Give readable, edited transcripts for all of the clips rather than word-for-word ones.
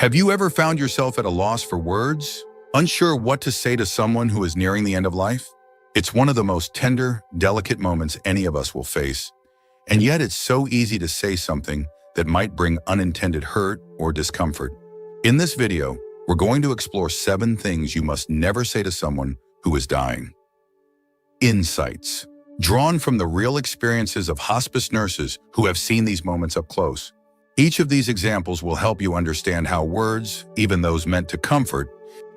Have you ever found yourself at a loss for words, unsure what to say to someone who is nearing the end of life? It's one of the most tender, delicate moments any of us will face, and yet it's so easy to say something that might bring unintended hurt or discomfort. In this video, we're going to explore 7 things you must never say to someone who is dying. Insights, drawn from the real experiences of hospice nurses who have seen these moments up close. Each of these examples will help you understand how words, even those meant to comfort,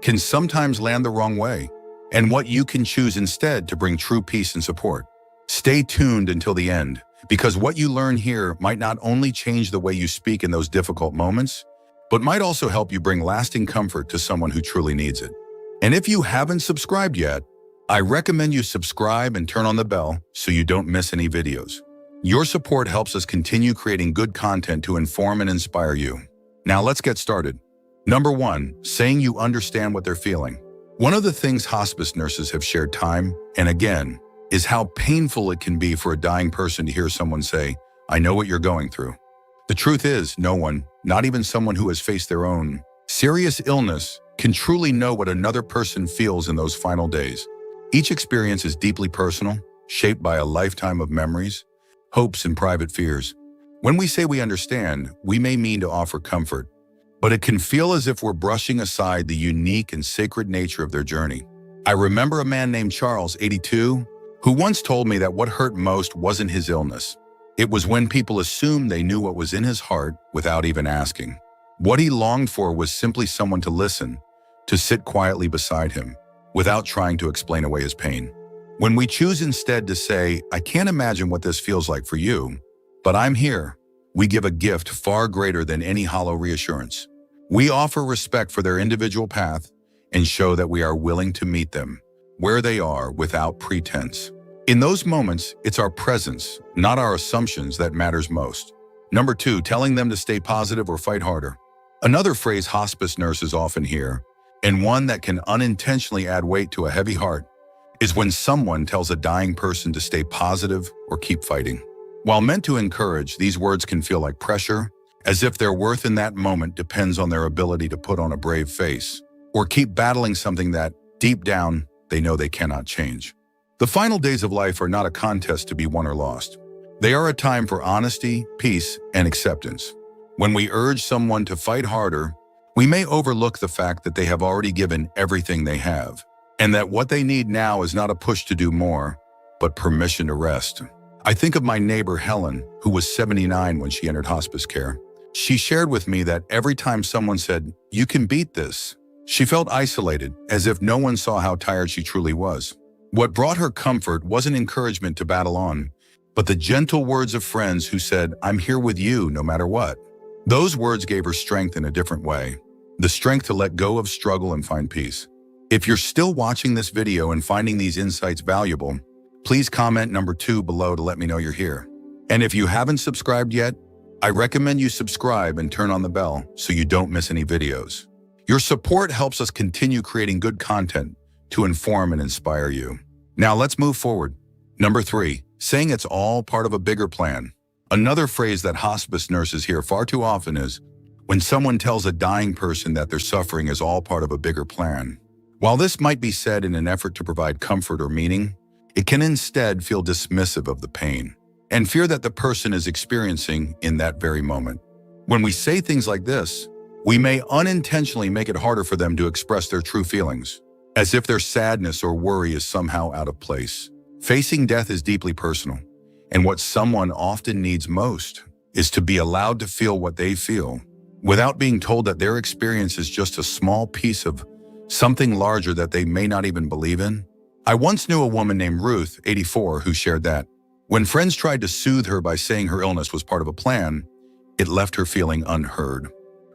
can sometimes land the wrong way, and what you can choose instead to bring true peace and support. Stay tuned until the end, because what you learn here might not only change the way you speak in those difficult moments, but might also help you bring lasting comfort to someone who truly needs it. And if you haven't subscribed yet, I recommend you subscribe and turn on the bell so you don't miss any videos. Your support helps us continue creating good content to inform and inspire you. Now let's get started. Number 1, saying you understand what they're feeling. One of the things hospice nurses have shared time and again is how painful it can be for a dying person to hear someone say, "I know what you're going through." The truth is, no one, not even someone who has faced their own serious illness, can truly know what another person feels in those final days. Each experience is deeply personal, shaped by a lifetime of memories, hopes, and private fears. When we say we understand, we may mean to offer comfort, but it can feel as if we're brushing aside the unique and sacred nature of their journey. I remember a man named Charles, 82, who once told me that what hurt most wasn't his illness. It was when people assumed they knew what was in his heart without even asking. What he longed for was simply someone to listen, to sit quietly beside him, without trying to explain away his pain. When we choose instead to say, "I can't imagine what this feels like for you, but I'm here," we give a gift far greater than any hollow reassurance. We offer respect for their individual path and show that we are willing to meet them where they are without pretense. In those moments, it's our presence, not our assumptions, that matters most. Number 2, telling them to stay positive or fight harder. Another phrase hospice nurses often hear, and one that can unintentionally add weight to a heavy heart, is when someone tells a dying person to stay positive or keep fighting. While meant to encourage, these words can feel like pressure, as if their worth in that moment depends on their ability to put on a brave face, or keep battling something that, deep down, they know they cannot change. The final days of life are not a contest to be won or lost. They are a time for honesty, peace, and acceptance. When we urge someone to fight harder, we may overlook the fact that they have already given everything they have, and that what they need now is not a push to do more, but permission to rest. I think of my neighbor Helen, who was 79 when she entered hospice care. She shared with me that every time someone said, "You can beat this," she felt isolated, as if no one saw how tired she truly was. What brought her comfort wasn't encouragement to battle on, but the gentle words of friends who said, "I'm here with you no matter what." Those words gave her strength in a different way, the strength to let go of struggle and find peace. If you're still watching this video and finding these insights valuable, please comment number 2 below to let me know you're here. And if you haven't subscribed yet, I recommend you subscribe and turn on the bell so you don't miss any videos. Your support helps us continue creating good content to inform and inspire you. Now let's move forward. Number 3, saying it's all part of a bigger plan. Another phrase that hospice nurses hear far too often is when someone tells a dying person that their suffering is all part of a bigger plan. While this might be said in an effort to provide comfort or meaning, it can instead feel dismissive of the pain and fear that the person is experiencing in that very moment. When we say things like this, we may unintentionally make it harder for them to express their true feelings, as if their sadness or worry is somehow out of place. Facing death is deeply personal, and what someone often needs most is to be allowed to feel what they feel, without being told that their experience is just a small piece of something larger that they may not even believe in. I once knew a woman named Ruth, 84, who shared that when friends tried to soothe her by saying her illness was part of a plan, it left her feeling unheard.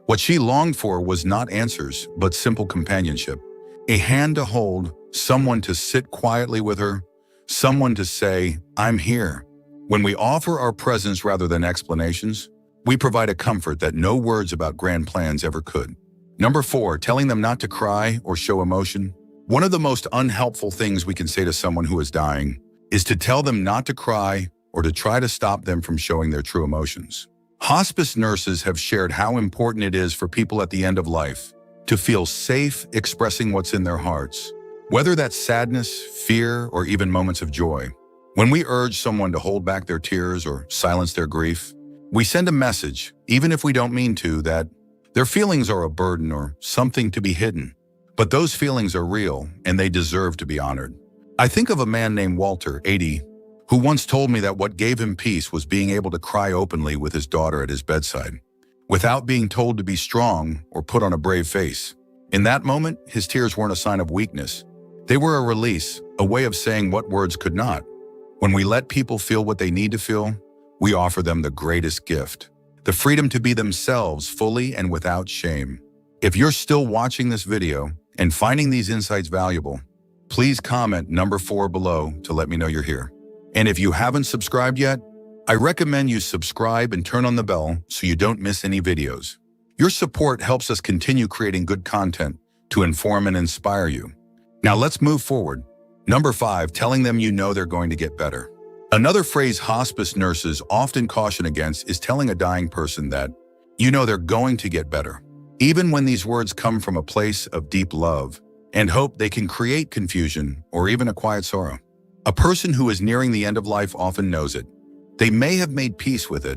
What she longed for was not answers, but simple companionship. A hand to hold, someone to sit quietly with her, someone to say, "I'm here." When we offer our presence rather than explanations, we provide a comfort that no words about grand plans ever could. Number 4, telling them not to cry or show emotion. One of the most unhelpful things we can say to someone who is dying is to tell them not to cry or to try to stop them from showing their true emotions. Hospice nurses have shared how important it is for people at the end of life to feel safe expressing what's in their hearts, whether that's sadness, fear, or even moments of joy. When we urge someone to hold back their tears or silence their grief, we send a message, even if we don't mean to, that their feelings are a burden or something to be hidden. But those feelings are real, and they deserve to be honored. I think of a man named Walter, 80, who once told me that what gave him peace was being able to cry openly with his daughter at his bedside, without being told to be strong or put on a brave face. In that moment, his tears weren't a sign of weakness. They were a release, a way of saying what words could not. When we let people feel what they need to feel, we offer them the greatest gift, the freedom to be themselves fully and without shame. If you're still watching this video and finding these insights valuable, please comment number 4 below to let me know you're here. And if you haven't subscribed yet, I recommend you subscribe and turn on the bell so you don't miss any videos. Your support helps us continue creating good content to inform and inspire you. Now let's move forward. Number 5, telling them you know they're going to get better. Another phrase hospice nurses often caution against is telling a dying person that you know they're going to get better. Even when these words come from a place of deep love and hope, they can create confusion or even a quiet sorrow. A person who is nearing the end of life often knows it. They may have made peace with it,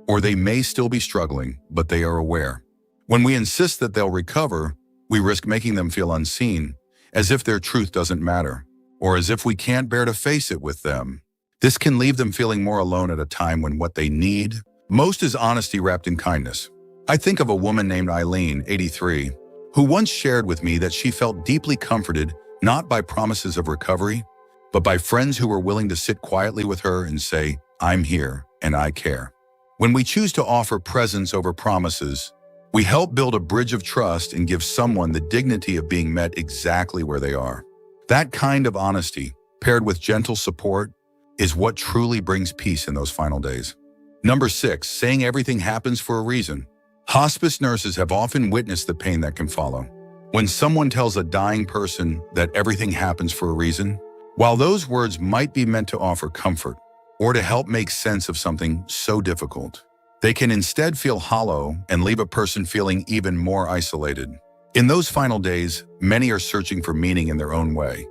or they may still be struggling, but they are aware. When we insist that they'll recover, we risk making them feel unseen, as if their truth doesn't matter, or as if we can't bear to face it with them. This can leave them feeling more alone at a time when what they need most is honesty wrapped in kindness. I think of a woman named Eileen, 83, who once shared with me that she felt deeply comforted not by promises of recovery, but by friends who were willing to sit quietly with her and say, "I'm here and I care." When we choose to offer presence over promises, we help build a bridge of trust and give someone the dignity of being met exactly where they are. That kind of honesty, paired with gentle support, is what truly brings peace in those final days. Number 6, saying everything happens for a reason. Hospice nurses have often witnessed the pain that can follow. When someone tells a dying person that everything happens for a reason, while those words might be meant to offer comfort or to help make sense of something so difficult, they can instead feel hollow and leave a person feeling even more isolated. In those final days, many are searching for meaning in their own way,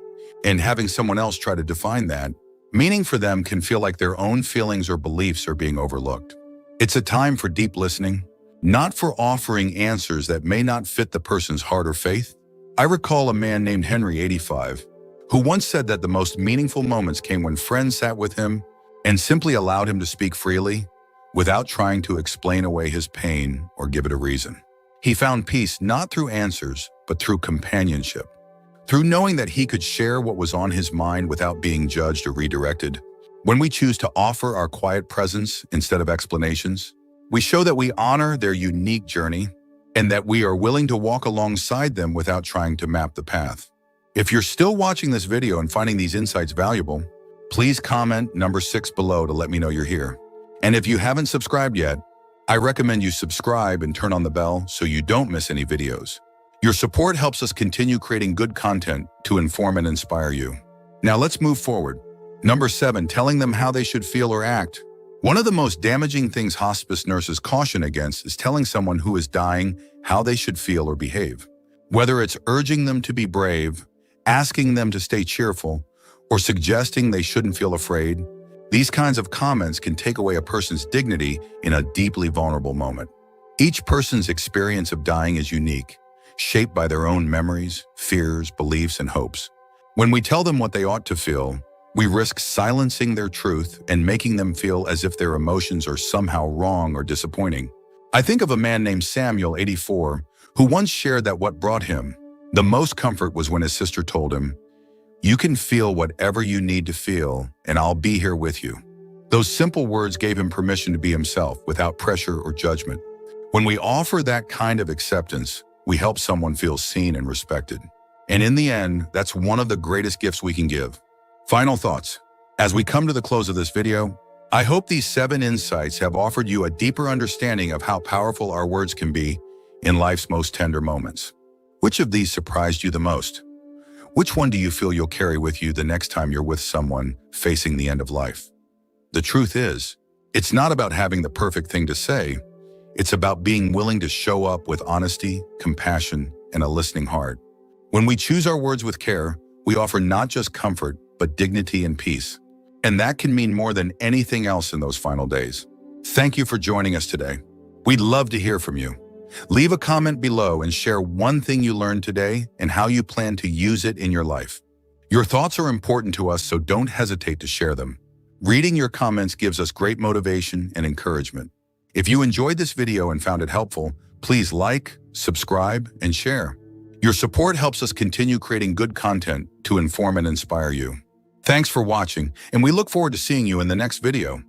and having someone else try to define that meaning for them can feel like their own feelings or beliefs are being overlooked. It's a time for deep listening, not for offering answers that may not fit the person's heart or faith. I recall a man named Henry, 85, who once said that the most meaningful moments came when friends sat with him and simply allowed him to speak freely without trying to explain away his pain or give it a reason. He found peace not through answers, but through companionship, through knowing that he could share what was on his mind without being judged or redirected. When we choose to offer our quiet presence instead of explanations, we show that we honor their unique journey and that we are willing to walk alongside them without trying to map the path. If you're still watching this video and finding these insights valuable, please comment number 6 below to let me know you're here. And if you haven't subscribed yet, I recommend you subscribe and turn on the bell so you don't miss any videos. Your support helps us continue creating good content to inform and inspire you. Now let's move forward. Number 7, telling them how they should feel or act. One of the most damaging things hospice nurses caution against is telling someone who is dying how they should feel or behave. Whether it's urging them to be brave, asking them to stay cheerful, or suggesting they shouldn't feel afraid, these kinds of comments can take away a person's dignity in a deeply vulnerable moment. Each person's experience of dying is unique, shaped by their own memories, fears, beliefs, and hopes. When we tell them what they ought to feel, we risk silencing their truth and making them feel as if their emotions are somehow wrong or disappointing. I think of a man named Samuel, 84, who once shared that what brought him the most comfort was when his sister told him, "You can feel whatever you need to feel, and I'll be here with you." Those simple words gave him permission to be himself without pressure or judgment. When we offer that kind of acceptance, we help someone feel seen and respected. And in the end, that's one of the greatest gifts we can give. Final thoughts. As we come to the close of this video, I hope these 7 insights have offered you a deeper understanding of how powerful our words can be in life's most tender moments. Which of these surprised you the most? Which one do you feel you'll carry with you the next time you're with someone facing the end of life? The truth is, It's not about having the perfect thing to say. It's about being willing to show up with honesty, compassion, and a listening heart. When we choose our words with care, we offer not just comfort, but dignity and peace. And that can mean more than anything else in those final days. Thank you for joining us today. We'd love to hear from you. Leave a comment below and share one thing you learned today and how you plan to use it in your life. Your thoughts are important to us, so don't hesitate to share them. Reading your comments gives us great motivation and encouragement. If you enjoyed this video and found it helpful, please like, subscribe, and share. Your support helps us continue creating good content to inform and inspire you. Thanks for watching, and we look forward to seeing you in the next video.